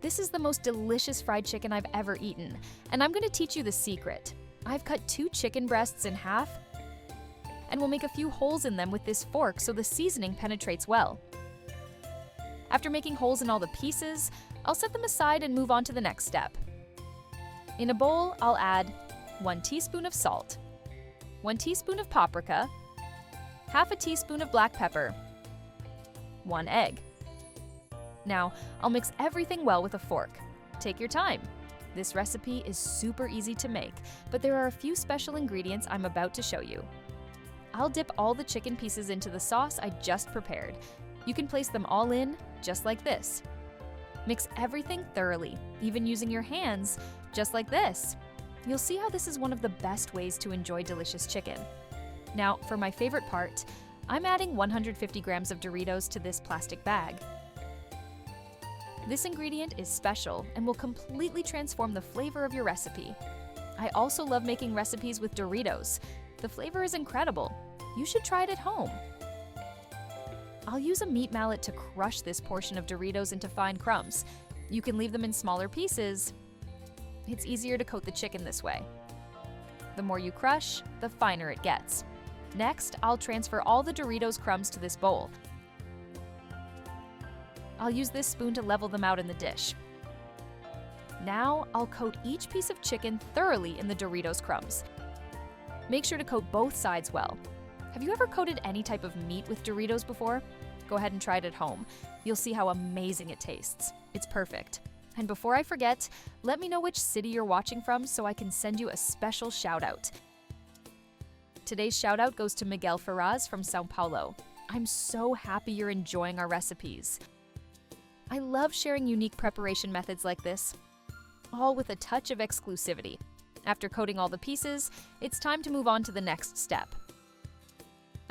This is the most delicious fried chicken I've ever eaten, and I'm going to teach you the secret. I've cut 2 chicken breasts in half and will make a few holes in them with this fork so the seasoning penetrates well. After making holes in all the pieces, I'll set them aside and move on to the next step. In a bowl, I'll add 1 teaspoon of salt, 1 teaspoon of paprika, half a teaspoon of black pepper, 1 egg. Now, I'll mix everything well with a fork. Take your time. This recipe is super easy to make, but there are a few special ingredients I'm about to show you. I'll dip all the chicken pieces into the sauce I just prepared. You can place them all in, just like this. Mix everything thoroughly, even using your hands, just like this. You'll see how this is one of the best ways to enjoy delicious chicken. Now, for my favorite part, I'm adding 150 grams of Doritos to this plastic bag. This ingredient is special and will completely transform the flavor of your recipe. I also love making recipes with Doritos. The flavor is incredible. You should try it at home. I'll use a meat mallet to crush this portion of Doritos into fine crumbs. You can leave them in smaller pieces. It's easier to coat the chicken this way. The more you crush, the finer it gets. Next, I'll transfer all the Doritos crumbs to this bowl. I'll use this spoon to level them out in the dish. Now, I'll coat each piece of chicken thoroughly in the Doritos crumbs. Make sure to coat both sides well. Have you ever coated any type of meat with Doritos before? Go ahead and try it at home. You'll see how amazing it tastes. It's perfect. And before I forget, let me know which city you're watching from so I can send you a special shout out. Today's shout out goes to Miguel Ferraz from Sao Paulo. I'm so happy you're enjoying our recipes. I love sharing unique preparation methods like this, all with a touch of exclusivity. After coating all the pieces, it's time to move on to the next step.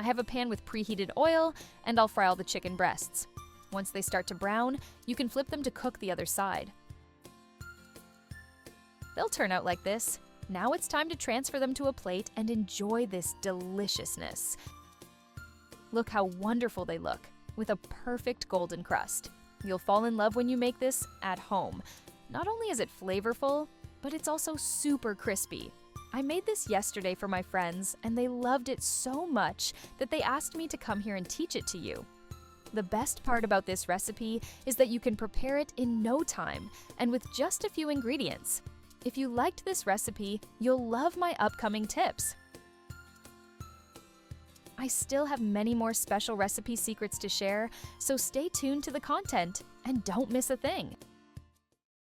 I have a pan with preheated oil, and I'll fry all the chicken breasts. Once they start to brown, you can flip them to cook the other side. They'll turn out like this. Now it's time to transfer them to a plate and enjoy this deliciousness. Look how wonderful they look, with a perfect golden crust. You'll fall in love when you make this at home. Not only is it flavorful, but it's also super crispy. I made this yesterday for my friends, and they loved it so much that they asked me to come here and teach it to you. The best part about this recipe is that you can prepare it in no time and with just a few ingredients. If you liked this recipe, you'll love my upcoming tips. I still have many more special recipe secrets to share, so stay tuned to the content and don't miss a thing.